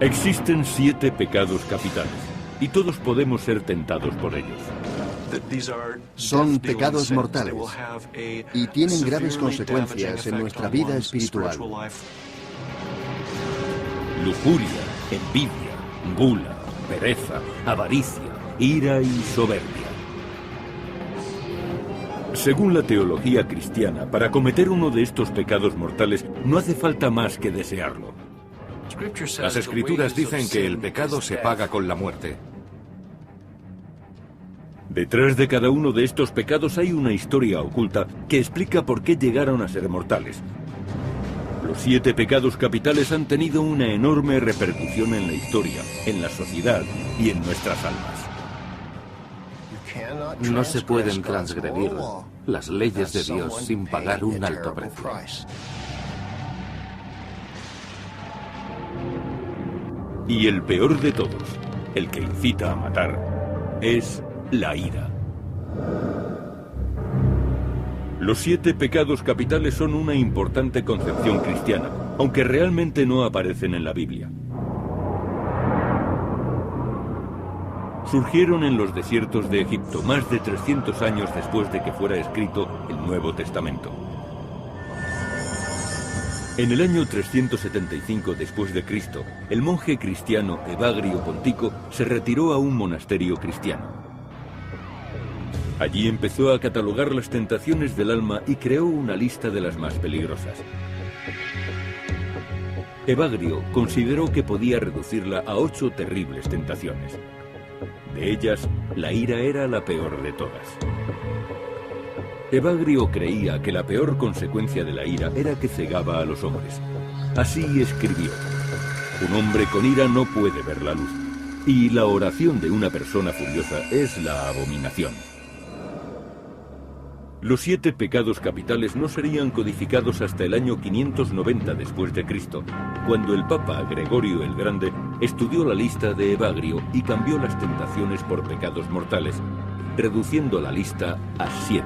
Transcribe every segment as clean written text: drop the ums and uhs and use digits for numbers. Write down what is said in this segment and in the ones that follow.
Existen 7 pecados capitales, y todos podemos ser tentados por ellos. Son pecados mortales y tienen graves consecuencias en nuestra vida espiritual. Lujuria, envidia, gula, pereza, avaricia, ira y soberbia. Según la teología cristiana, para cometer uno de estos pecados mortales no hace falta más que desearlo. Las Escrituras dicen que el pecado se paga con la muerte. Detrás de cada uno de estos pecados hay una historia oculta que explica por qué llegaron a ser mortales. Los 7 pecados capitales han tenido una enorme repercusión en la historia, en la sociedad y en nuestras almas. No se pueden transgredir las leyes de Dios sin pagar un alto precio. Y el peor de todos, el que incita a matar, es la ira. Los 7 pecados capitales son una importante concepción cristiana, aunque realmente no aparecen en la Biblia. Surgieron en los desiertos de Egipto más de 300 años después de que fuera escrito el Nuevo Testamento. En el año 375 después de Cristo, el monje cristiano Evagrio Pontico se retiró a un monasterio cristiano. Allí empezó a catalogar las tentaciones del alma y creó una lista de las más peligrosas. Evagrio consideró que podía reducirla a 8 terribles tentaciones. De ellas, la ira era la peor de todas. Evagrio creía que la peor consecuencia de la ira era que cegaba a los hombres. Así escribió: un hombre con ira no puede ver la luz, y la oración de una persona furiosa es la abominación. Los 7 pecados capitales no serían codificados hasta el año 590 después de Cristo, cuando el Papa Gregorio el Grande estudió la lista de Evagrio y cambió las tentaciones por pecados mortales, reduciendo la lista a 7.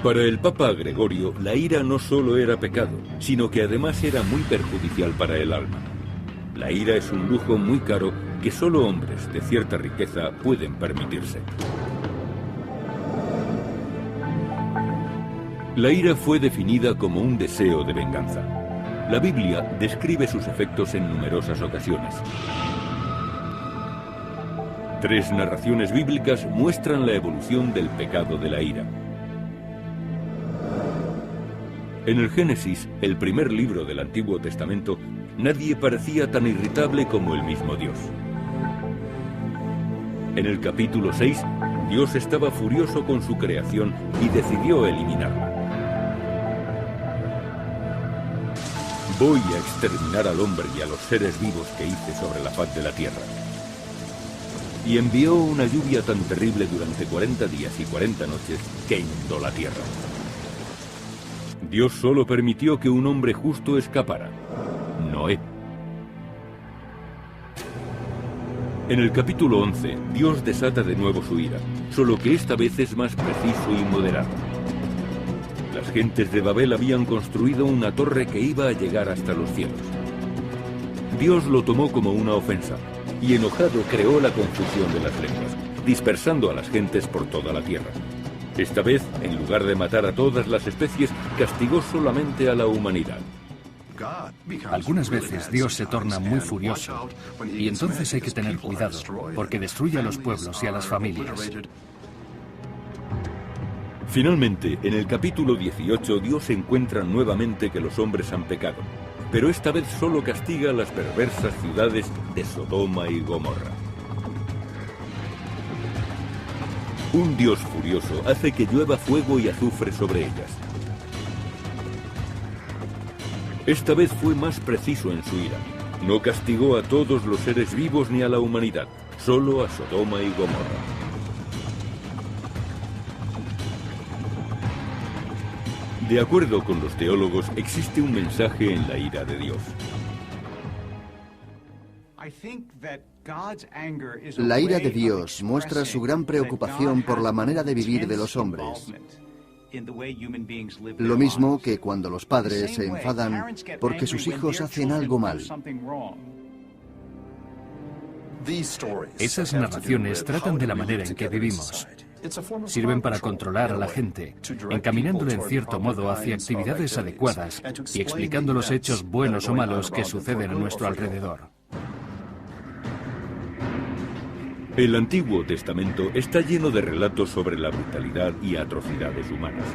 Para el Papa Gregorio, la ira no solo era pecado, sino que además era muy perjudicial para el alma. La ira es un lujo muy caro que solo hombres de cierta riqueza pueden permitirse. La ira fue definida como un deseo de venganza. La Biblia describe sus efectos en numerosas ocasiones. 3 narraciones bíblicas muestran la evolución del pecado de la ira. En el Génesis, el primer libro del Antiguo Testamento, nadie parecía tan irritable como el mismo Dios. En el capítulo 6, Dios estaba furioso con su creación y decidió eliminarla. Voy a exterminar al hombre y a los seres vivos que hice sobre la faz de la tierra. Y envió una lluvia tan terrible durante 40 días y 40 noches que inundó la tierra. Dios solo permitió que un hombre justo escapara: Noé. En el capítulo 11, Dios desata de nuevo su ira, solo que esta vez es más preciso y moderado. Las gentes de Babel habían construido una torre que iba a llegar hasta los cielos. Dios lo tomó como una ofensa, y enojado creó la confusión de las lenguas, dispersando a las gentes por toda la tierra. Esta vez, en lugar de matar a todas las especies, castigó solamente a la humanidad. Algunas veces Dios se torna muy furioso y entonces hay que tener cuidado, porque destruye a los pueblos y a las familias. Finalmente, en el capítulo 18, Dios encuentra nuevamente que los hombres han pecado, pero esta vez solo castiga a las perversas ciudades de Sodoma y Gomorra. Un Dios furioso hace que llueva fuego y azufre sobre ellas. Esta vez fue más preciso en su ira. No castigó a todos los seres vivos ni a la humanidad, solo a Sodoma y Gomorra. De acuerdo con los teólogos, existe un mensaje en la ira de Dios. La ira de Dios muestra su gran preocupación por la manera de vivir de los hombres. Lo mismo que cuando los padres se enfadan porque sus hijos hacen algo mal. Esas narraciones tratan de la manera en que vivimos. Sirven para controlar a la gente, encaminándole en cierto modo hacia actividades adecuadas y explicando los hechos buenos o malos que suceden a nuestro alrededor. El Antiguo Testamento está lleno de relatos sobre la brutalidad y atrocidades humanas.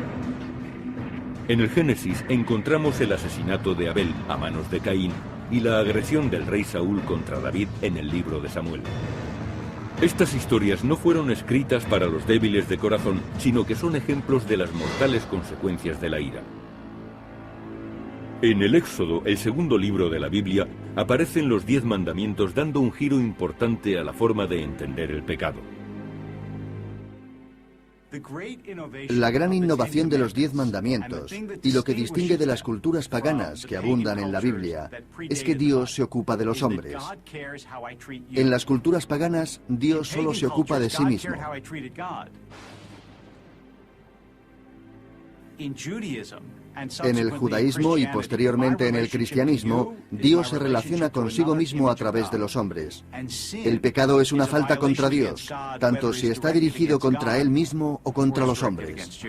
En el Génesis encontramos el asesinato de Abel a manos de Caín y la agresión del rey Saúl contra David en el libro de Samuel. Estas historias no fueron escritas para los débiles de corazón, sino que son ejemplos de las mortales consecuencias de la ira. En el Éxodo, el segundo libro de la Biblia, aparecen los 10 mandamientos dando un giro importante a la forma de entender el pecado. La gran innovación de los 10 mandamientos y lo que distingue de las culturas paganas que abundan en la Biblia es que Dios se ocupa de los hombres. En las culturas paganas, Dios solo se ocupa de sí mismo. En el judaísmo y posteriormente en el cristianismo, Dios se relaciona consigo mismo a través de los hombres. El pecado es una falta contra Dios, tanto si está dirigido contra Él mismo o contra los hombres.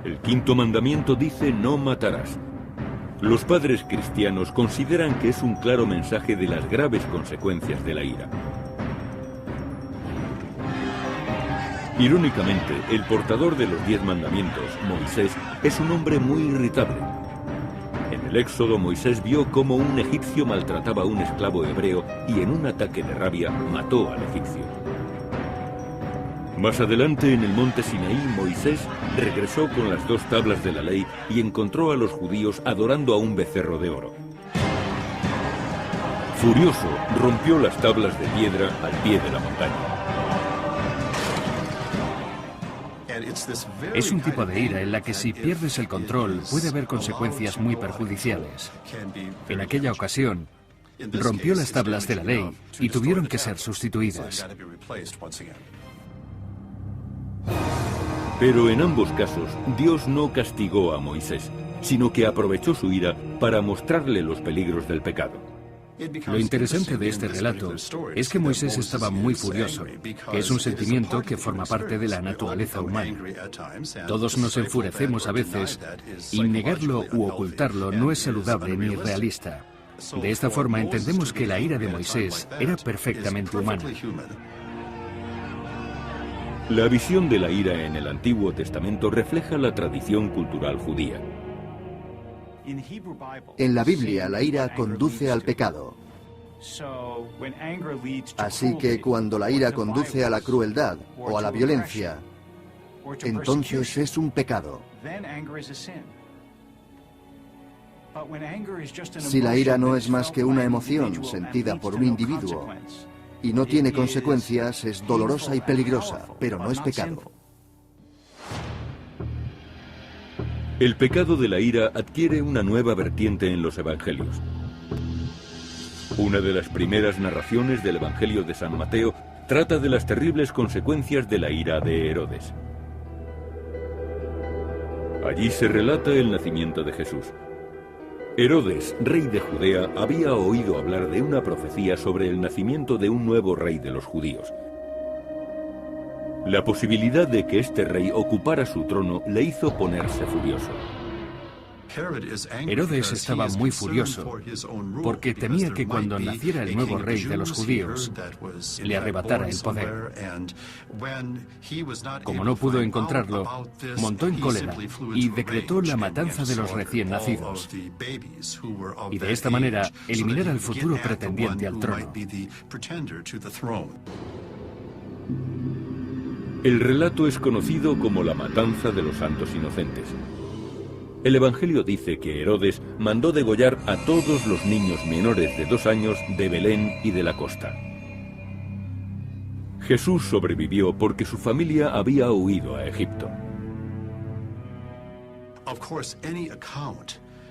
El quinto mandamiento dice: no matarás. Los padres cristianos consideran que es un claro mensaje de las graves consecuencias de la ira. Irónicamente, el portador de los 10 mandamientos, Moisés, es un hombre muy irritable. En el Éxodo, Moisés vio cómo un egipcio maltrataba a un esclavo hebreo y en un ataque de rabia mató al egipcio. Más adelante, en el monte Sinaí, Moisés regresó con las 2 tablas de la ley y encontró a los judíos adorando a un becerro de oro. Furioso, rompió las tablas de piedra al pie de la montaña. Es un tipo de ira en la que si pierdes el control puede haber consecuencias muy perjudiciales. En aquella ocasión, rompió las tablas de la ley y tuvieron que ser sustituidas. Pero en ambos casos, Dios no castigó a Moisés, sino que aprovechó su ira para mostrarle los peligros del pecado. Lo interesante de este relato es que Moisés estaba muy furioso, que es un sentimiento que forma parte de la naturaleza humana. Todos nos enfurecemos a veces y negarlo u ocultarlo no es saludable ni realista. De esta forma entendemos que la ira de Moisés era perfectamente humana. La visión de la ira en el Antiguo Testamento refleja la tradición cultural judía. En la Biblia, la ira conduce al pecado. Así que cuando la ira conduce a la crueldad o a la violencia, entonces es un pecado. Si la ira no es más que una emoción sentida por un individuo y no tiene consecuencias, es dolorosa y peligrosa, pero no es pecado. El pecado de la ira adquiere una nueva vertiente en los evangelios. Una de las primeras narraciones del Evangelio de San Mateo trata de las terribles consecuencias de la ira de Herodes. Allí se relata el nacimiento de Jesús. Herodes, rey de Judea, había oído hablar de una profecía sobre el nacimiento de un nuevo rey de los judíos. La posibilidad de que este rey ocupara su trono le hizo ponerse furioso. Herodes estaba muy furioso porque temía que cuando naciera el nuevo rey de los judíos le arrebatara el poder. Como no pudo encontrarlo, montó en cólera y decretó la matanza de los recién nacidos. Y de esta manera eliminar al futuro pretendiente al trono. El relato es conocido como la matanza de los santos inocentes. El Evangelio dice que Herodes mandó degollar a todos los niños menores de 2 años de Belén y de la costa. Jesús sobrevivió porque su familia había huido a Egipto.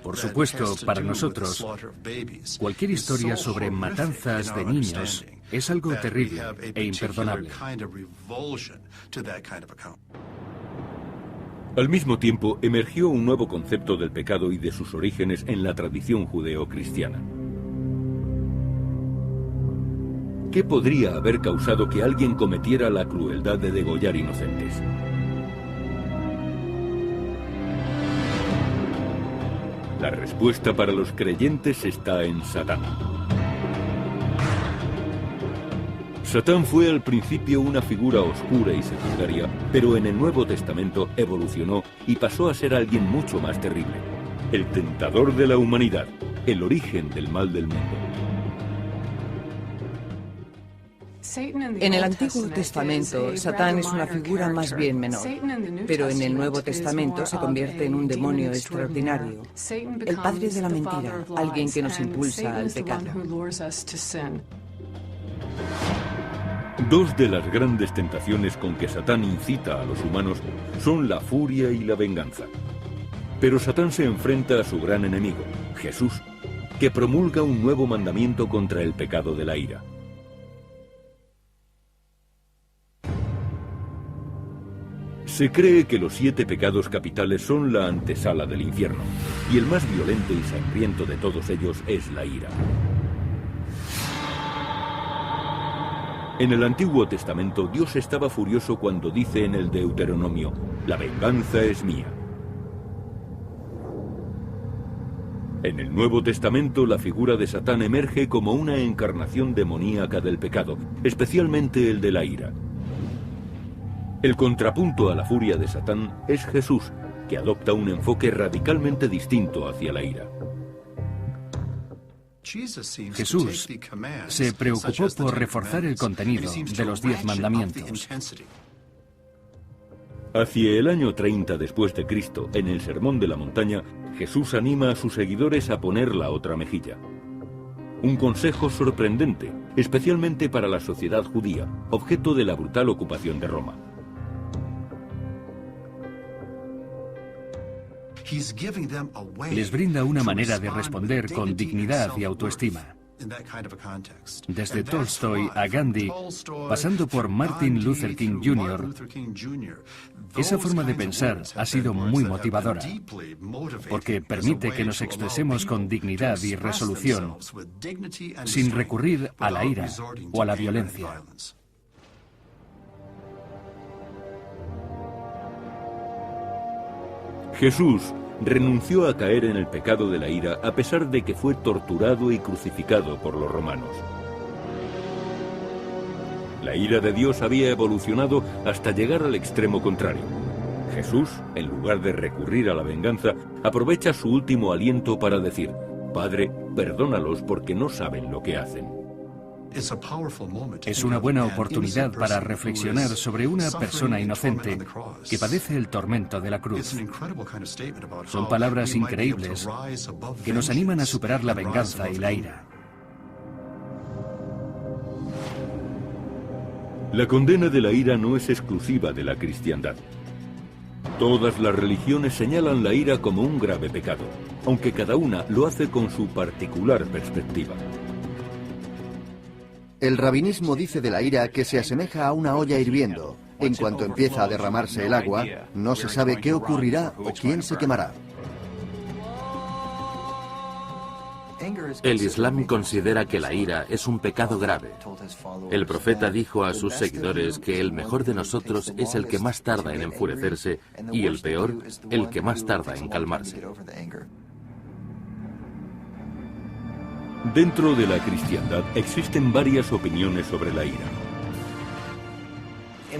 Por supuesto, para nosotros, cualquier historia sobre matanzas de niños es algo terrible e imperdonable. Al mismo tiempo, emergió un nuevo concepto del pecado y de sus orígenes en la tradición judeo-cristiana. ¿Qué podría haber causado que alguien cometiera la crueldad de degollar inocentes? La respuesta para los creyentes está en Satán. Satán fue al principio una figura oscura y secundaria, pero en el Nuevo Testamento evolucionó y pasó a ser alguien mucho más terrible. El tentador de la humanidad, el origen del mal del mundo. En el Antiguo Testamento, Satán es una figura más bien menor, pero en el Nuevo Testamento se convierte en un demonio extraordinario, el padre de la mentira, alguien que nos impulsa al pecado. Dos de las grandes tentaciones con que Satán incita a los humanos son la furia y la venganza. Pero Satán se enfrenta a su gran enemigo, Jesús, que promulga un nuevo mandamiento contra el pecado de la ira. Se cree que los 7 pecados capitales son la antesala del infierno, y el más violento y sangriento de todos ellos es la ira. En el Antiguo Testamento, Dios estaba furioso cuando dice en el Deuteronomio, «La venganza es mía». En el Nuevo Testamento, la figura de Satán emerge como una encarnación demoníaca del pecado, especialmente el de la ira. El contrapunto a la furia de Satán es Jesús, que adopta un enfoque radicalmente distinto hacia la ira. Jesús se preocupó por reforzar el contenido de los 10 mandamientos. Hacia el año 30 después de Cristo, en el Sermón de la Montaña, Jesús anima a sus seguidores a poner la otra mejilla. Un consejo sorprendente, especialmente para la sociedad judía, objeto de la brutal ocupación de Roma. Les brinda una manera de responder con dignidad y autoestima. Desde Tolstoy a Gandhi, pasando por Martin Luther King Jr., esa forma de pensar ha sido muy motivadora, porque permite que nos expresemos con dignidad y resolución, sin recurrir a la ira o a la violencia. Jesús renunció a caer en el pecado de la ira a pesar de que fue torturado y crucificado por los romanos. La ira de Dios había evolucionado hasta llegar al extremo contrario. Jesús, en lugar de recurrir a la venganza, aprovecha su último aliento para decir, «Padre, perdónalos porque no saben lo que hacen». Es una buena oportunidad para reflexionar sobre una persona inocente que padece el tormento de la cruz. Son palabras increíbles que nos animan a superar la venganza y la ira. La condena de la ira no es exclusiva de la cristiandad. Todas las religiones señalan la ira como un grave pecado, aunque cada una lo hace con su particular perspectiva. El rabinismo dice de la ira que se asemeja a una olla hirviendo. En cuanto empieza a derramarse el agua, no se sabe qué ocurrirá o quién se quemará. El Islam considera que la ira es un pecado grave. El profeta dijo a sus seguidores que el mejor de nosotros es el que más tarda en enfurecerse y el peor, el que más tarda en calmarse. Dentro de la cristiandad existen varias opiniones sobre la ira.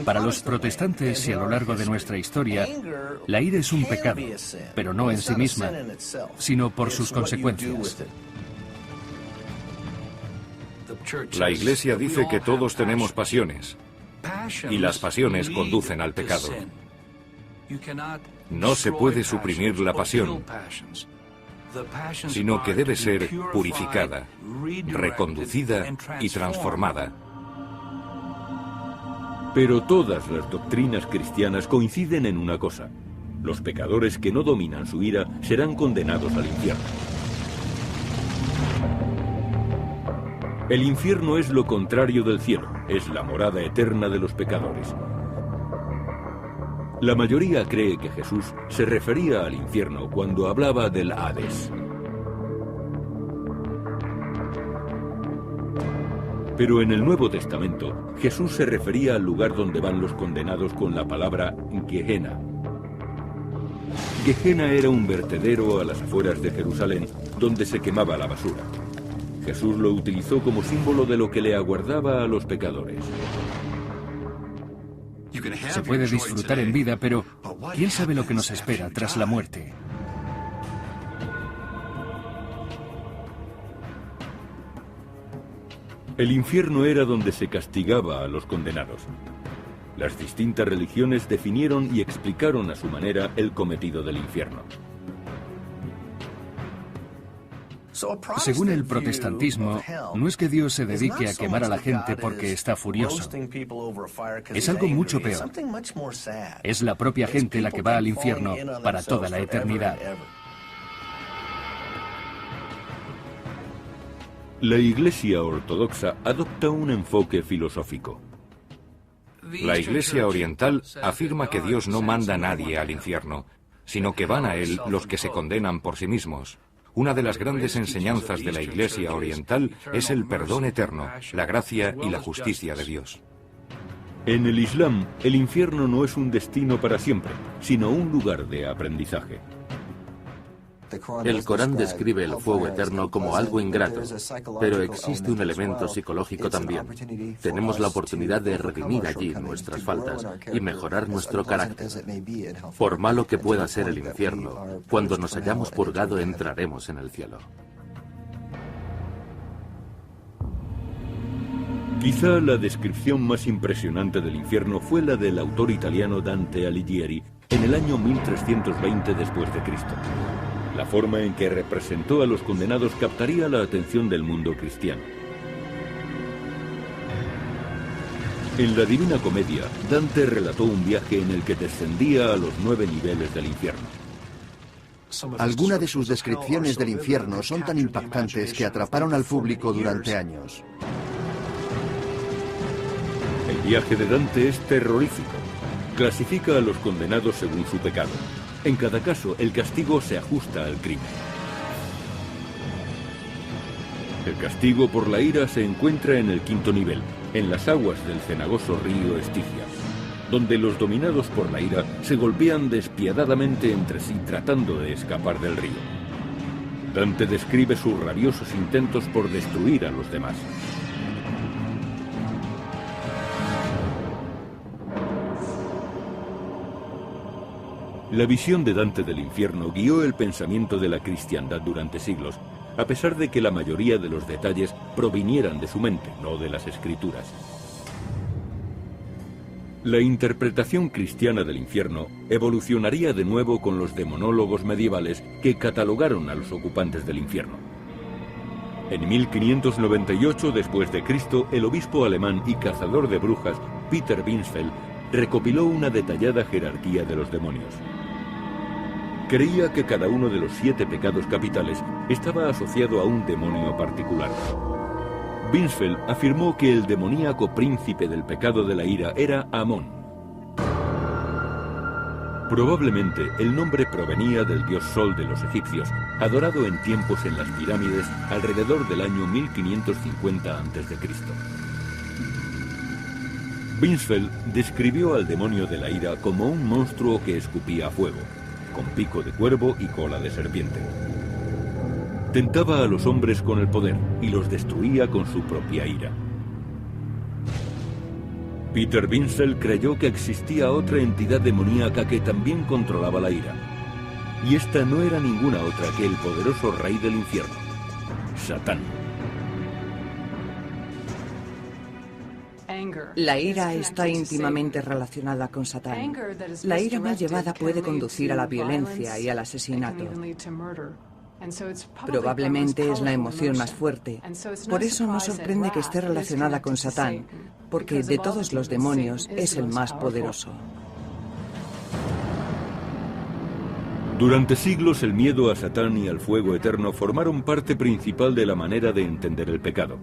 Para los protestantes y a lo largo de nuestra historia, la ira es un pecado, pero no en sí misma, sino por sus consecuencias. La Iglesia dice que todos tenemos pasiones, y las pasiones conducen al pecado. No se puede suprimir la pasión, sino que debe ser purificada, reconducida y transformada. Pero todas las doctrinas cristianas coinciden en una cosa. Los pecadores que no dominan su ira serán condenados al infierno. El infierno es lo contrario del cielo, es la morada eterna de los pecadores. La mayoría cree que Jesús se refería al infierno cuando hablaba del Hades. Pero en el Nuevo Testamento, Jesús se refería al lugar donde van los condenados con la palabra Gehenna. Gehenna era un vertedero a las afueras de Jerusalén, donde se quemaba la basura. Jesús lo utilizó como símbolo de lo que le aguardaba a los pecadores. Se puede disfrutar en vida, pero ¿quién sabe lo que nos espera tras la muerte? El infierno era donde se castigaba a los condenados. Las distintas religiones definieron y explicaron a su manera el cometido del infierno. Según el protestantismo, no es que Dios se dedique a quemar a la gente porque está furioso. Es algo mucho peor. Es la propia gente la que va al infierno para toda la eternidad. La Iglesia Ortodoxa adopta un enfoque filosófico. La Iglesia Oriental afirma que Dios no manda a nadie al infierno, sino que van a él los que se condenan por sí mismos. Una de las grandes enseñanzas de la Iglesia Oriental es el perdón eterno, la gracia y la justicia de Dios. En el Islam, el infierno no es un destino para siempre, sino un lugar de aprendizaje. El Corán describe el fuego eterno como algo ingrato, pero existe un elemento psicológico también. Tenemos la oportunidad de redimir allí nuestras faltas y mejorar nuestro carácter. Por malo que pueda ser el infierno, cuando nos hayamos purgado entraremos en el cielo. Quizá la descripción más impresionante del infierno fue la del autor italiano Dante Alighieri en el año 1320 después de Cristo. La forma en que representó a los condenados captaría la atención del mundo cristiano. En la Divina Comedia, Dante relató un viaje en el que descendía a los 9 niveles del infierno. Algunas de sus descripciones del infierno son tan impactantes que atraparon al público durante años. El viaje de Dante es terrorífico. Clasifica a los condenados según su pecado. En cada caso, el castigo se ajusta al crimen. El castigo por la ira se encuentra en el 5º nivel, en las aguas del cenagoso río Estigia, donde los dominados por la ira se golpean despiadadamente entre sí tratando de escapar del río. Dante describe sus rabiosos intentos por destruir a los demás. La visión de Dante del infierno guió el pensamiento de la cristiandad durante siglos, a pesar de que la mayoría de los detalles provinieran de su mente, no de las escrituras. La interpretación cristiana del infierno evolucionaría de nuevo con los demonólogos medievales que catalogaron a los ocupantes del infierno. En 1598 después de Cristo, el obispo alemán y cazador de brujas Peter Binsfeld recopiló una detallada jerarquía de los demonios. Creía que cada uno de los 7 pecados capitales estaba asociado a un demonio particular. Binsfeld afirmó que el demoníaco príncipe del pecado de la ira era Amón. Probablemente el nombre provenía del dios Sol de los egipcios, adorado en tiempos en las pirámides alrededor del año 1550 a.C. Binsfeld describió al demonio de la ira como un monstruo que escupía fuego, con pico de cuervo y cola de serpiente. Tentaba a los hombres con el poder y los destruía con su propia ira. Peter Binsfeld creyó que existía otra entidad demoníaca que también controlaba la ira. Y esta no era ninguna otra que el poderoso rey del infierno, Satán. La ira está íntimamente relacionada con Satán. La ira mal llevada puede conducir a la violencia y al asesinato. Probablemente es la emoción más fuerte. Por eso no sorprende que esté relacionada con Satán, porque de todos los demonios es el más poderoso. Durante siglos el miedo a Satán y al fuego eterno formaron parte principal de la manera de entender el pecado.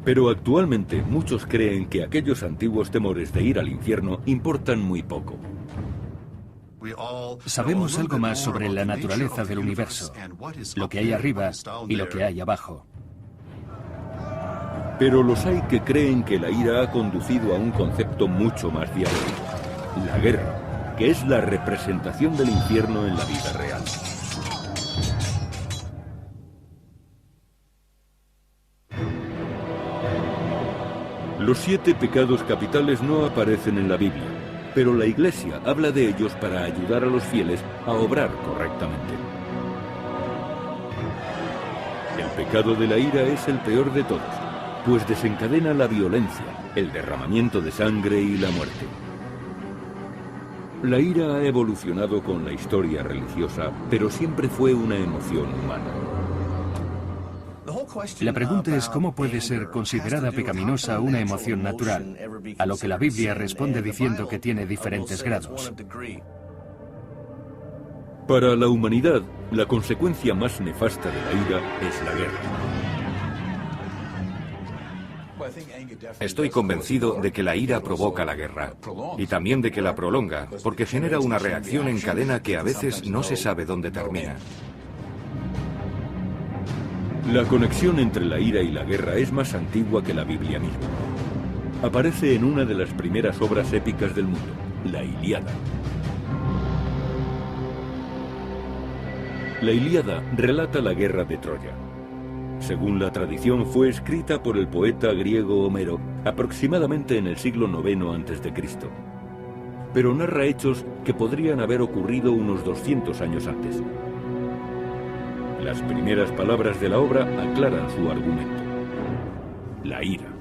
Pero actualmente muchos creen que aquellos antiguos temores de ir al infierno importan muy poco. Sabemos algo más sobre la naturaleza del universo, lo que hay arriba y lo que hay abajo. Pero los hay que creen que la ira ha conducido a un concepto mucho más diabólico: la guerra, que es la representación del infierno en la vida real. Los 7 pecados capitales no aparecen en la Biblia, pero la Iglesia habla de ellos para ayudar a los fieles a obrar correctamente. El pecado de la ira es el peor de todos, pues desencadena la violencia, el derramamiento de sangre y la muerte. La ira ha evolucionado con la historia religiosa, pero siempre fue una emoción humana. La pregunta es cómo puede ser considerada pecaminosa una emoción natural, a lo que la Biblia responde diciendo que tiene diferentes grados. Para la humanidad, la consecuencia más nefasta de la ira es la guerra. Estoy convencido de que la ira provoca la guerra, y también de que la prolonga, porque genera una reacción en cadena que a veces no se sabe dónde termina. La conexión entre la ira y la guerra es más antigua que la Biblia misma. Aparece en una de las primeras obras épicas del mundo, la Ilíada. La Ilíada relata la guerra de Troya. Según la tradición, fue escrita por el poeta griego Homero aproximadamente en el siglo IX a.C., pero narra hechos que podrían haber ocurrido unos 200 años antes. Las primeras palabras de la obra aclaran su argumento: la ira.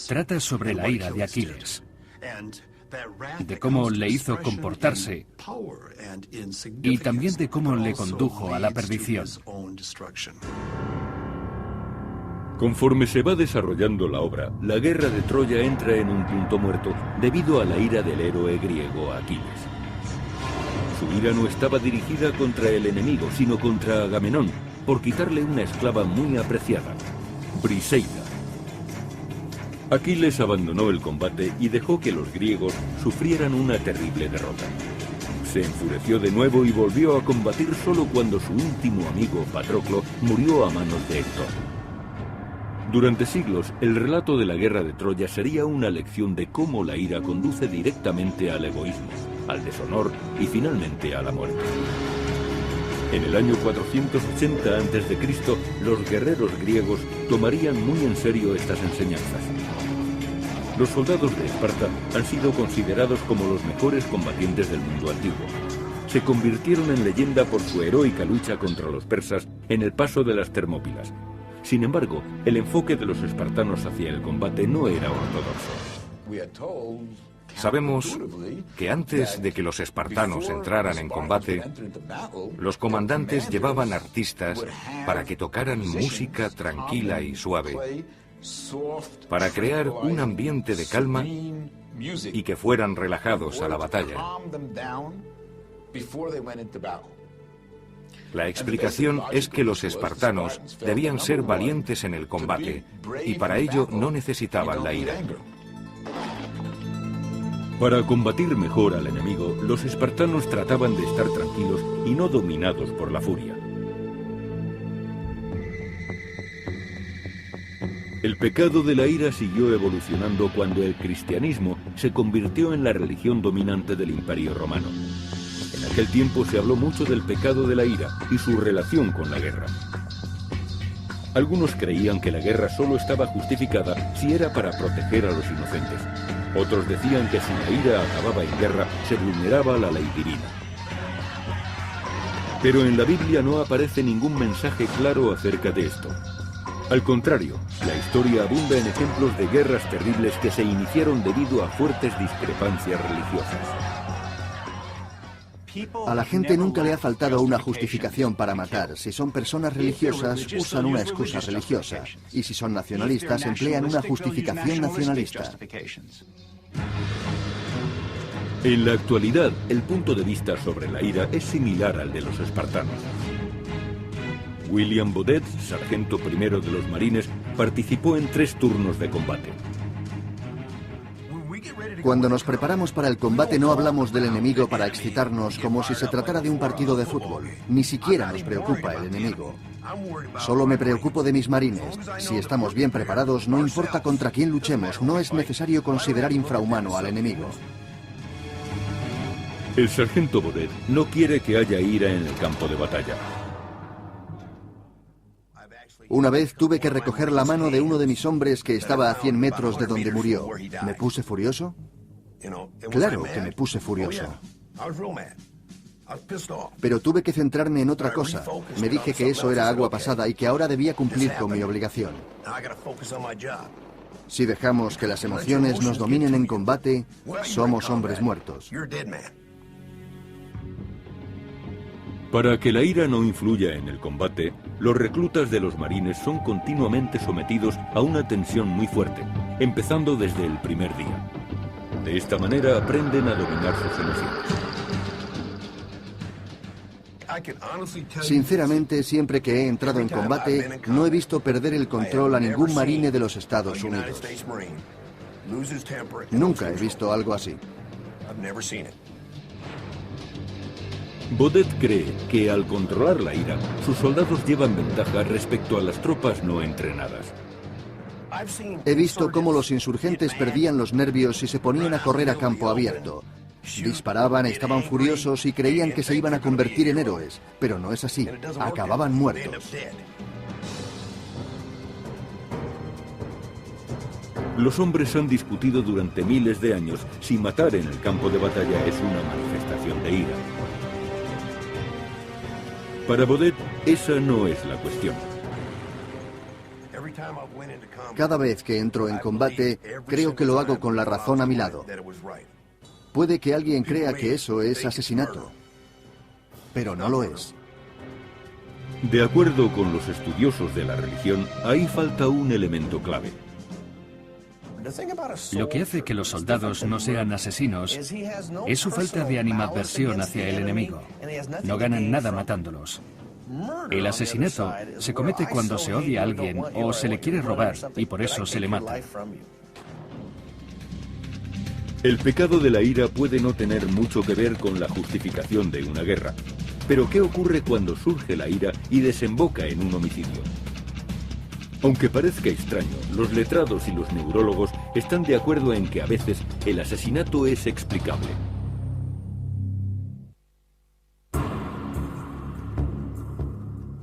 Trata sobre la ira de Aquiles, de cómo le hizo comportarse y también de cómo le condujo a la perdición. Conforme se va desarrollando la obra, la guerra de Troya entra en un punto muerto debido a la ira del héroe griego Aquiles. Su ira no estaba dirigida contra el enemigo, sino contra Agamenón, por quitarle una esclava muy apreciada, Briseida. Aquiles abandonó el combate y dejó que los griegos sufrieran una terrible derrota. Se enfureció de nuevo y volvió a combatir solo cuando su íntimo amigo Patroclo murió a manos de Héctor. Durante siglos, el relato de la guerra de Troya sería una lección de cómo la ira conduce directamente al egoísmo, al deshonor y finalmente a la muerte. En el año 480 a.C., los guerreros griegos tomarían muy en serio estas enseñanzas. Los soldados de Esparta han sido considerados como los mejores combatientes del mundo antiguo. Se convirtieron en leyenda por su heroica lucha contra los persas en el paso de las Termópilas. Sin embargo, el enfoque de los espartanos hacia el combate no era ortodoxo. Sabemos que antes de que los espartanos entraran en combate, los comandantes llevaban artistas para que tocaran música tranquila y suave, para crear un ambiente de calma y que fueran relajados a la batalla. La explicación es que los espartanos debían ser valientes en el combate y para ello no necesitaban la ira. Para combatir mejor al enemigo, los espartanos trataban de estar tranquilos y no dominados por la furia. El pecado de la ira siguió evolucionando cuando el cristianismo se convirtió en la religión dominante del Imperio Romano. En aquel tiempo se habló mucho del pecado de la ira y su relación con la guerra. Algunos creían que la guerra solo estaba justificada si era para proteger a los inocentes. Otros decían que si la ira acababa en guerra, se vulneraba la ley divina. Pero en la Biblia no aparece ningún mensaje claro acerca de esto. Al contrario, la historia abunda en ejemplos de guerras terribles que se iniciaron debido a fuertes discrepancias religiosas. A la gente nunca le ha faltado una justificación para matar. Si son personas religiosas, usan una excusa religiosa. Y si son nacionalistas, emplean una justificación nacionalista. En la actualidad, el punto de vista sobre la ira es similar al de los espartanos. William Baudet, sargento primero de los marines, participó en 3 turnos de combate. Cuando nos preparamos para el combate no hablamos del enemigo para excitarnos como si se tratara de un partido de fútbol. Ni siquiera nos preocupa el enemigo. Solo me preocupo de mis marines. Si estamos bien preparados, no importa contra quién luchemos, no es necesario considerar infrahumano al enemigo. El sargento Baudet no quiere que haya ira en el campo de batalla. Una vez tuve que recoger la mano de uno de mis hombres que estaba a 100 metros de donde murió. ¿Me puse furioso? Claro que me puse furioso. Pero tuve que centrarme en otra cosa. Me dije que eso era agua pasada y que ahora debía cumplir con mi obligación. Si dejamos que las emociones nos dominen en combate, somos hombres muertos. Para que la ira no influya en el combate, los reclutas de los marines son continuamente sometidos a una tensión muy fuerte, empezando desde el primer día. De esta manera aprenden a dominar sus emociones. Sinceramente, siempre que he entrado en combate, no he visto perder el control a ningún marine de los Estados Unidos. Nunca he visto algo así. Baudet cree que al controlar la ira, sus soldados llevan ventaja respecto a las tropas no entrenadas. He visto cómo los insurgentes perdían los nervios y se ponían a correr a campo abierto. Disparaban, estaban furiosos y creían que se iban a convertir en héroes, pero no es así, acababan muertos. Los hombres han discutido durante miles de años si matar en el campo de batalla es una manifestación de ira. Para Baudet, esa no es la cuestión. Cada vez que entro en combate, creo que lo hago con la razón a mi lado. Puede que alguien crea que eso es asesinato, pero no lo es. De acuerdo con los estudiosos de la religión, ahí falta un elemento clave. Lo que hace que los soldados no sean asesinos es su falta de animadversión hacia el enemigo. No ganan nada matándolos. El asesinato se comete cuando se odia a alguien o se le quiere robar y por eso se le mata. El pecado de la ira puede no tener mucho que ver con la justificación de una guerra. Pero ¿qué ocurre cuando surge la ira y desemboca en un homicidio? Aunque parezca extraño, los letrados y los neurólogos están de acuerdo en que a veces el asesinato es explicable.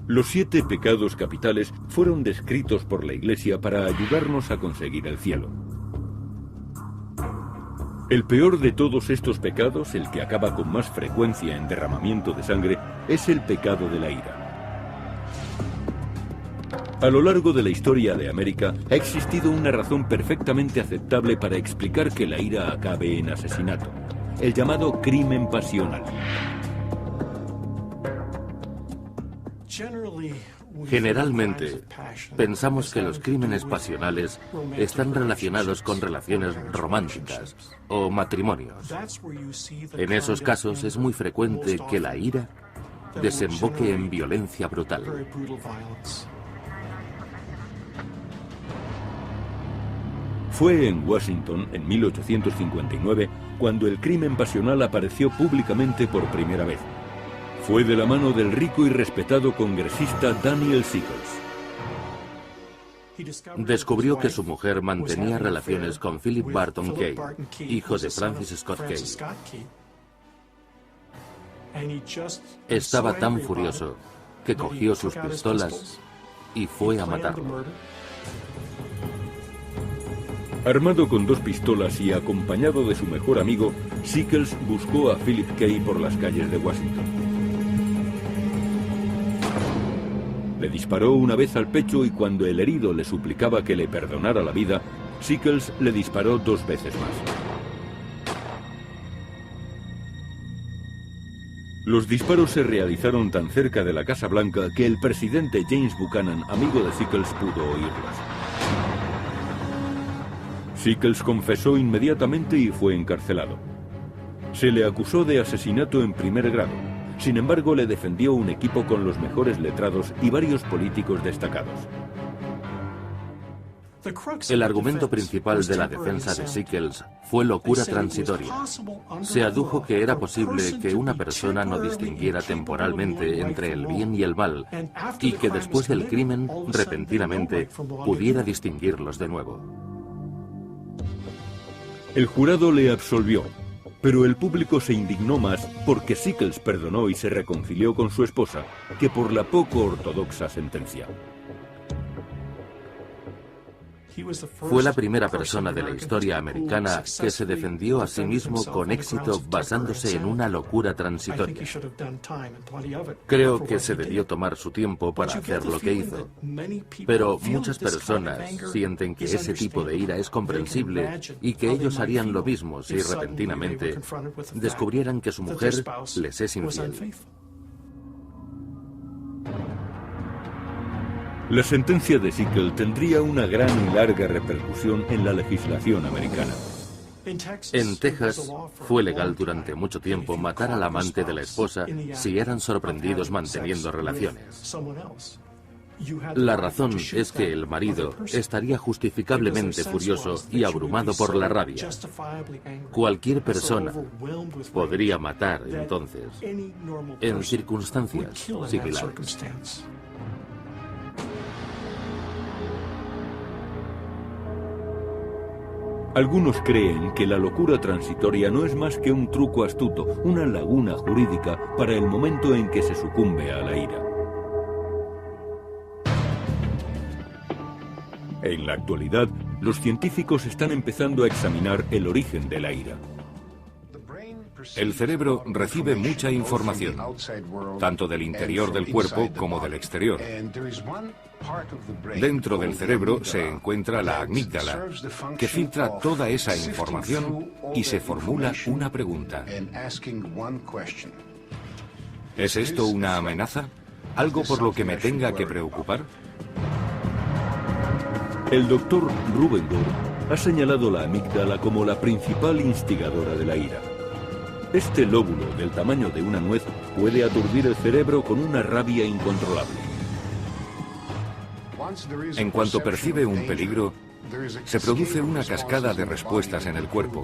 Los 7 pecados capitales fueron descritos por la Iglesia para ayudarnos a conseguir el cielo. El peor de todos estos pecados, el que acaba con más frecuencia en derramamiento de sangre, es el pecado de la ira. A lo largo de la historia de América ha existido una razón perfectamente aceptable para explicar que la ira acabe en asesinato, el llamado crimen pasional. Generalmente, pensamos que los crímenes pasionales están relacionados con relaciones románticas o matrimonios. En esos casos es muy frecuente que la ira desemboque en violencia brutal. Fue en Washington, en 1859, cuando el crimen pasional apareció públicamente por primera vez. Fue de la mano del rico y respetado congresista Daniel Sickles. Descubrió que su mujer mantenía relaciones con Philip Barton Kay, hijo de Francis Scott Kay. Estaba tan furioso que cogió sus pistolas y fue a matarlo. Armado con 2 pistolas y acompañado de su mejor amigo, Sickles buscó a Philip Kay por las calles de Washington. Le disparó una vez al pecho y cuando el herido le suplicaba que le perdonara la vida, Sickles le disparó 2 veces más. Los disparos se realizaron tan cerca de la Casa Blanca que el presidente James Buchanan, amigo de Sickles, pudo oírlos. Sickles confesó inmediatamente y fue encarcelado. Se le acusó de asesinato en primer grado, Sin embargo, le defendió un equipo con los mejores letrados y varios políticos destacados. El argumento principal de la defensa de Sickles fue locura transitoria. Se adujo que era posible que una persona no distinguiera temporalmente entre el bien y el mal, y que después del crimen, repentinamente, pudiera distinguirlos de nuevo. El jurado le absolvió, pero el público se indignó más porque Sickles perdonó y se reconcilió con su esposa que por la poco ortodoxa sentencia. Fue la primera persona de la historia americana que se defendió a sí mismo con éxito basándose en una locura transitoria. Creo que se debió tomar su tiempo para hacer lo que hizo. Pero muchas personas sienten que ese tipo de ira es comprensible y que ellos harían lo mismo si repentinamente descubrieran que su mujer les es infiel. La sentencia de Sickles tendría una gran y larga repercusión en la legislación americana. En Texas fue legal durante mucho tiempo matar al amante de la esposa si eran sorprendidos manteniendo relaciones. La razón es que el marido estaría justificablemente furioso y abrumado por la rabia. Cualquier persona podría matar entonces en circunstancias similares. Algunos creen que la locura transitoria no es más que un truco astuto, una laguna jurídica para el momento en que se sucumbe a la ira. En la actualidad, los científicos están empezando a examinar el origen de la ira. El cerebro recibe mucha información, tanto del interior del cuerpo como del exterior. Dentro del cerebro se encuentra la amígdala, que filtra toda esa información y se formula una pregunta. ¿Es esto una amenaza? ¿Algo por lo que me tenga que preocupar? El doctor Rubengård ha señalado la amígdala como la principal instigadora de la ira. Este lóbulo, del tamaño de una nuez, puede aturdir el cerebro con una rabia incontrolable. En cuanto percibe un peligro, se produce una cascada de respuestas en el cuerpo,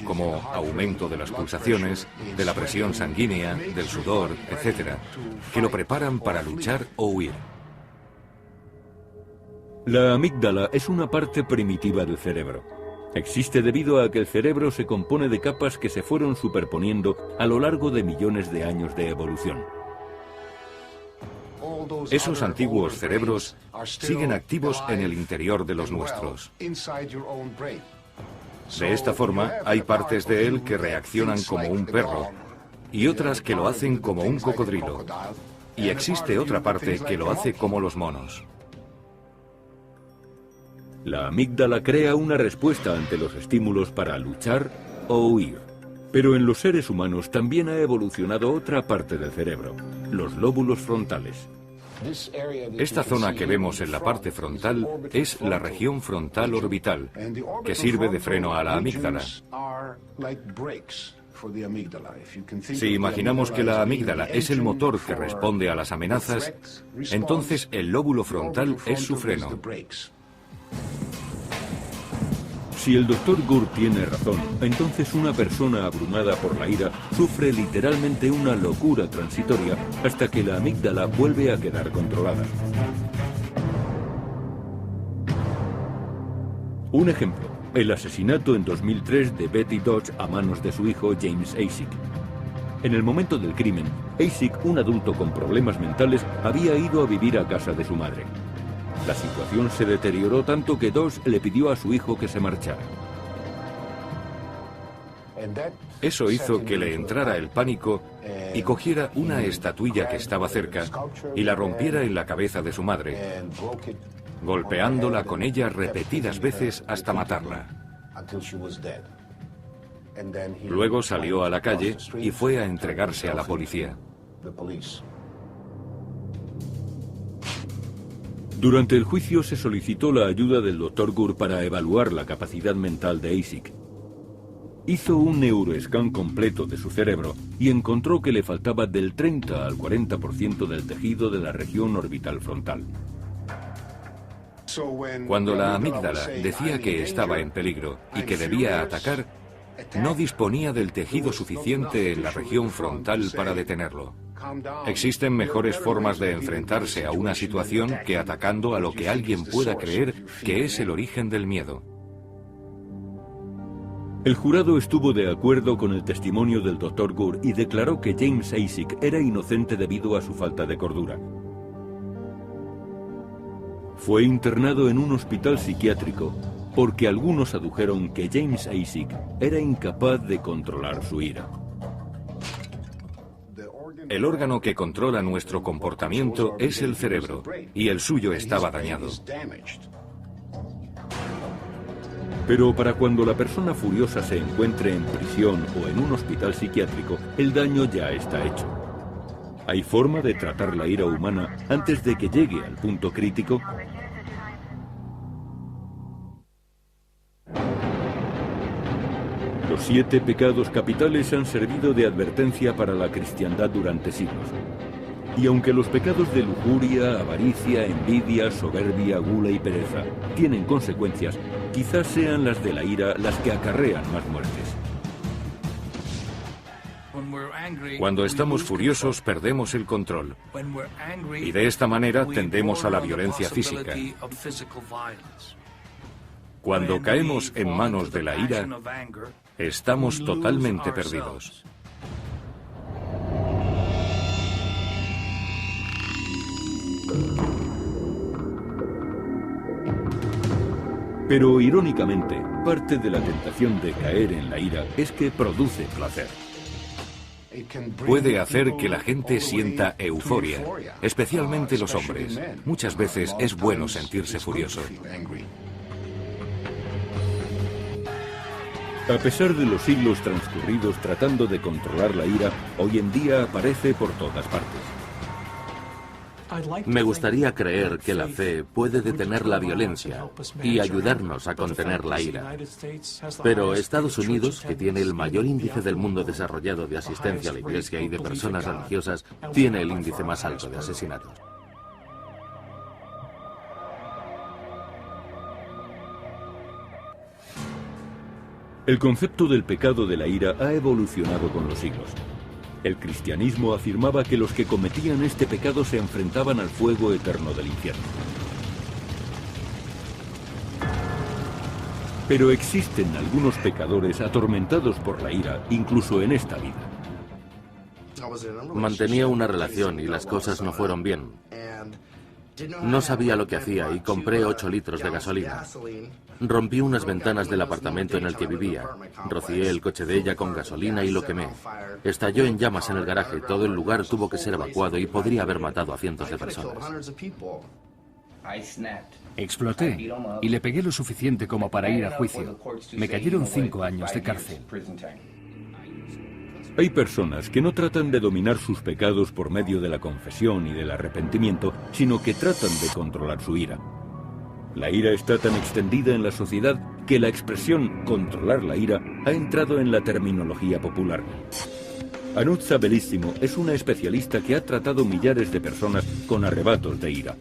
como aumento de las pulsaciones, de la presión sanguínea, del sudor, etc., que lo preparan para luchar o huir. La amígdala es una parte primitiva del cerebro. Existe debido a que el cerebro se compone de capas que se fueron superponiendo a lo largo de millones de años de evolución. Esos antiguos cerebros siguen activos en el interior de los nuestros. De esta forma, hay partes de él que reaccionan como un perro y otras que lo hacen como un cocodrilo. Y existe otra parte que lo hace como los monos. La amígdala crea una respuesta ante los estímulos para luchar o huir. Pero en los seres humanos también ha evolucionado otra parte del cerebro, los lóbulos frontales. Esta zona que vemos en la parte frontal es la región frontal orbital, que sirve de freno a la amígdala. Si imaginamos que la amígdala es el motor que responde a las amenazas, entonces el lóbulo frontal es su freno. Si el Dr. Gurr tiene razón, entonces una persona abrumada por la ira sufre literalmente una locura transitoria hasta que la amígdala vuelve a quedar controlada. Un ejemplo, el asesinato en 2003 de Betty Dodge a manos de su hijo James Acek. En el momento del crimen, Acek, un adulto con problemas mentales, había ido a vivir a casa de su madre. La situación se deterioró tanto que Dodge le pidió a su hijo que se marchara. Eso hizo que le entrara el pánico y cogiera una estatuilla que estaba cerca y la rompiera en la cabeza de su madre, golpeándola con ella repetidas veces hasta matarla. Luego salió a la calle y fue a entregarse a la policía. Durante el juicio se solicitó la ayuda del Dr. Gurr para evaluar la capacidad mental de Acek. Hizo un neuroscan completo de su cerebro y encontró que le faltaba del 30 al 40% del tejido de la región orbital frontal. Cuando la amígdala decía que estaba en peligro y que debía atacar, no disponía del tejido suficiente en la región frontal para detenerlo. Existen mejores formas de enfrentarse a una situación que atacando a lo que alguien pueda creer que es el origen del miedo. El jurado estuvo de acuerdo con el testimonio del Dr. Gore y declaró que James Isaac era inocente debido a su falta de cordura. Fue internado en un hospital psiquiátrico porque algunos adujeron que James Isaac era incapaz de controlar su ira. El órgano que controla nuestro comportamiento es el cerebro, y el suyo estaba dañado. Pero para cuando la persona furiosa se encuentre en prisión o en un hospital psiquiátrico, el daño ya está hecho. ¿Hay forma de tratar la ira humana antes de que llegue al punto crítico? Los 7 pecados capitales han servido de advertencia para la cristiandad durante siglos. Y aunque los pecados de lujuria, avaricia, envidia, soberbia, gula y pereza tienen consecuencias, quizás sean las de la ira las que acarrean más muertes. Cuando estamos furiosos perdemos el control, y de esta manera tendemos a la violencia física. Cuando caemos en manos de la ira, estamos totalmente perdidos. Pero irónicamente, parte de la tentación de caer en la ira es que produce placer. Puede hacer que la gente sienta euforia, especialmente los hombres. Muchas veces es bueno sentirse furioso. A pesar de los siglos transcurridos tratando de controlar la ira, hoy en día aparece por todas partes. Me gustaría creer que la fe puede detener la violencia y ayudarnos a contener la ira. Pero Estados Unidos, que tiene el mayor índice del mundo desarrollado de asistencia a la iglesia y de personas religiosas, tiene el índice más alto de asesinatos. El concepto del pecado de la ira ha evolucionado con los siglos. El cristianismo afirmaba que los que cometían este pecado se enfrentaban al fuego eterno del infierno. Pero existen algunos pecadores atormentados por la ira, incluso en esta vida. Mantenía una relación y las cosas no fueron bien. No sabía lo que hacía y compré 8 litros de gasolina. Rompí unas ventanas del apartamento en el que vivía. Rocié el coche de ella con gasolina y lo quemé. Estalló en llamas en el garaje. Todo el lugar tuvo que ser evacuado y podría haber matado a cientos de personas. Exploté y le pegué lo suficiente como para ir a juicio. Me cayeron 5 años de cárcel. Hay personas que no tratan de dominar sus pecados por medio de la confesión y del arrepentimiento, sino que tratan de controlar su ira. La ira está tan extendida en la sociedad que la expresión controlar la ira ha entrado en la terminología popular. Anuzza Bellissimo es una especialista que ha tratado millares de personas con arrebatos de ira.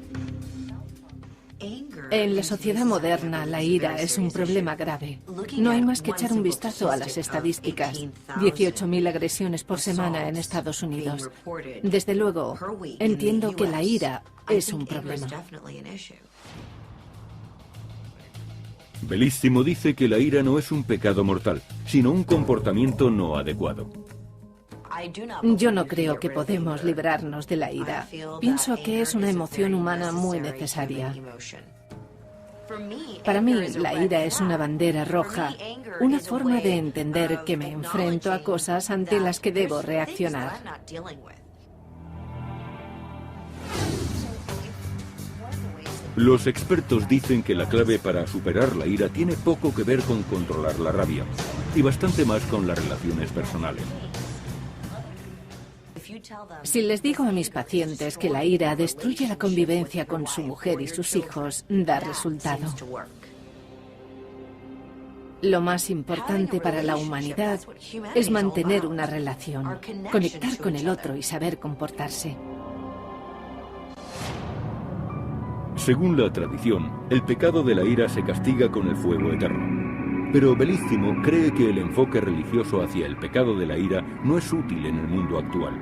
En la sociedad moderna, la ira es un problema grave. No hay más que echar un vistazo a las estadísticas. 18.000 agresiones por semana en Estados Unidos. Desde luego, entiendo que la ira es un problema. Bellissimo dice que la ira no es un pecado mortal, sino un comportamiento no adecuado. Yo no creo que podemos librarnos de la ira. Pienso que es una emoción humana muy necesaria. Para mí, la ira es una bandera roja, una forma de entender que me enfrento a cosas ante las que debo reaccionar. Los expertos dicen que la clave para superar la ira tiene poco que ver con controlar la rabia, y bastante más con las relaciones personales. Si les digo a mis pacientes que la ira destruye la convivencia con su mujer y sus hijos, da resultado. Lo más importante para la humanidad es mantener una relación, conectar con el otro y saber comportarse. Según la tradición, el pecado de la ira se castiga con el fuego eterno. Pero Bellissimo cree que el enfoque religioso hacia el pecado de la ira no es útil en el mundo actual.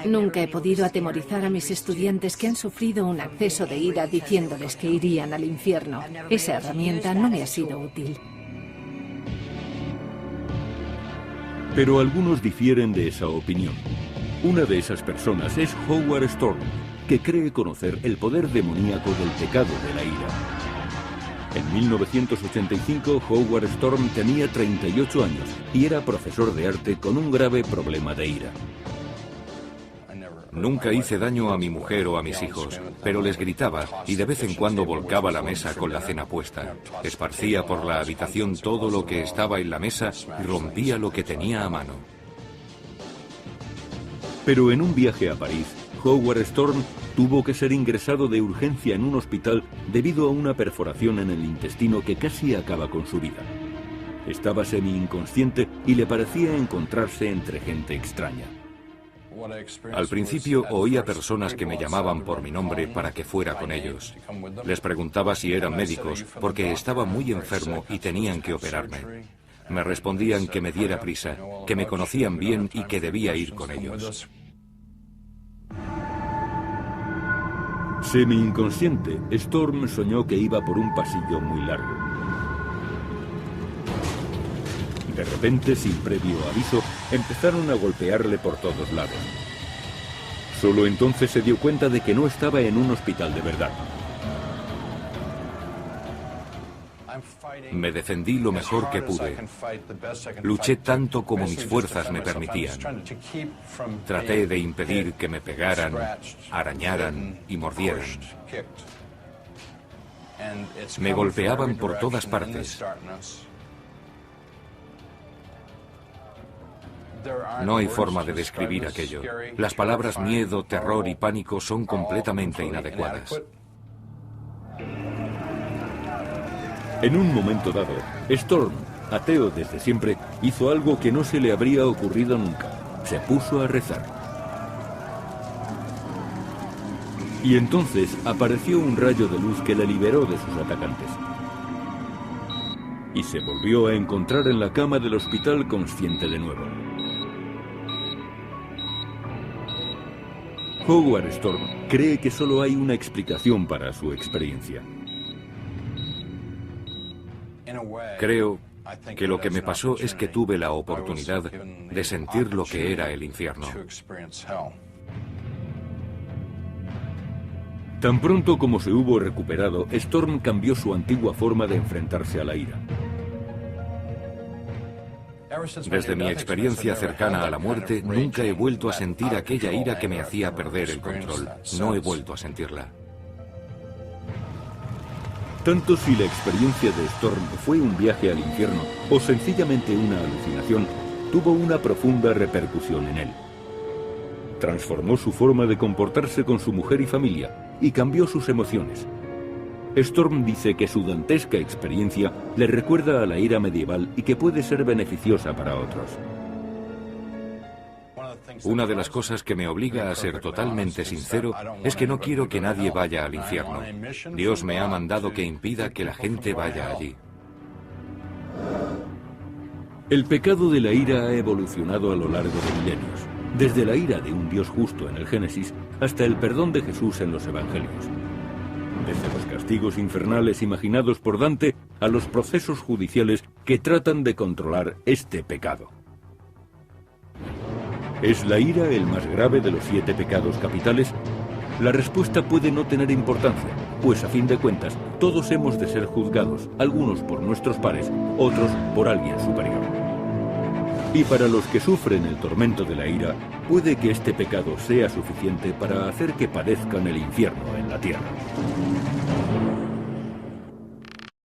Nunca he podido atemorizar a mis estudiantes que han sufrido un acceso de ira diciéndoles que irían al infierno. Esa herramienta no me ha sido útil. Pero algunos difieren de esa opinión. Una de esas personas es Howard Storm, que cree conocer el poder demoníaco del pecado de la ira. En 1985, Howard Storm tenía 38 años y era profesor de arte con un grave problema de ira. Nunca hice daño a mi mujer o a mis hijos, pero les gritaba y de vez en cuando volcaba la mesa con la cena puesta. Esparcía por la habitación todo lo que estaba en la mesa y rompía lo que tenía a mano. Pero en un viaje a París, Howard Storm tuvo que ser ingresado de urgencia en un hospital debido a una perforación en el intestino que casi acaba con su vida. Estaba semi-inconsciente y le parecía encontrarse entre gente extraña. Al principio oía personas que me llamaban por mi nombre para que fuera con ellos. Les preguntaba si eran médicos, porque estaba muy enfermo y tenían que operarme. Me respondían que me diera prisa, que me conocían bien y que debía ir con ellos. Semi-inconsciente, Storm soñó que iba por un pasillo muy largo. De repente, sin previo aviso, empezaron a golpearle por todos lados. Solo entonces se dio cuenta de que no estaba en un hospital de verdad. Me defendí lo mejor que pude. Luché tanto como mis fuerzas me permitían. Traté de impedir que me pegaran, arañaran y mordieran. Me golpeaban por todas partes. No hay forma de describir aquello. Las palabras miedo, terror y pánico son completamente inadecuadas. En un momento dado, Storm, ateo desde siempre, hizo algo que no se le habría ocurrido nunca. Se puso a rezar. Y entonces apareció un rayo de luz que le liberó de sus atacantes. Y se volvió a encontrar en la cama del hospital consciente de nuevo. Howard Storm cree que solo hay una explicación para su experiencia. Creo que lo que me pasó es que tuve la oportunidad de sentir lo que era el infierno. Tan pronto como se hubo recuperado, Storm cambió su antigua forma de enfrentarse a la ira. Desde mi experiencia cercana a la muerte, nunca he vuelto a sentir aquella ira que me hacía perder el control. No he vuelto a sentirla. Tanto si la experiencia de Storm fue un viaje al infierno o sencillamente una alucinación, tuvo una profunda repercusión en él. Transformó su forma de comportarse con su mujer y familia y cambió sus emociones. Storm dice que su dantesca experiencia le recuerda a la ira medieval y que puede ser beneficiosa para otros. Una de las cosas que me obliga a ser totalmente sincero es que no quiero que nadie vaya al infierno. Dios me ha mandado que impida que la gente vaya allí. El pecado de la ira ha evolucionado a lo largo de milenios, desde la ira de un Dios justo en el Génesis hasta el perdón de Jesús en los Evangelios. Desde los castigos infernales imaginados por Dante a los procesos judiciales que tratan de controlar este pecado. ¿Es la ira el más grave de los 7 pecados capitales? La respuesta puede no tener importancia, pues a fin de cuentas todos hemos de ser juzgados, algunos por nuestros pares, otros por alguien superior. Y para los que sufren el tormento de la ira, puede que este pecado sea suficiente para hacer que padezcan el infierno en la tierra.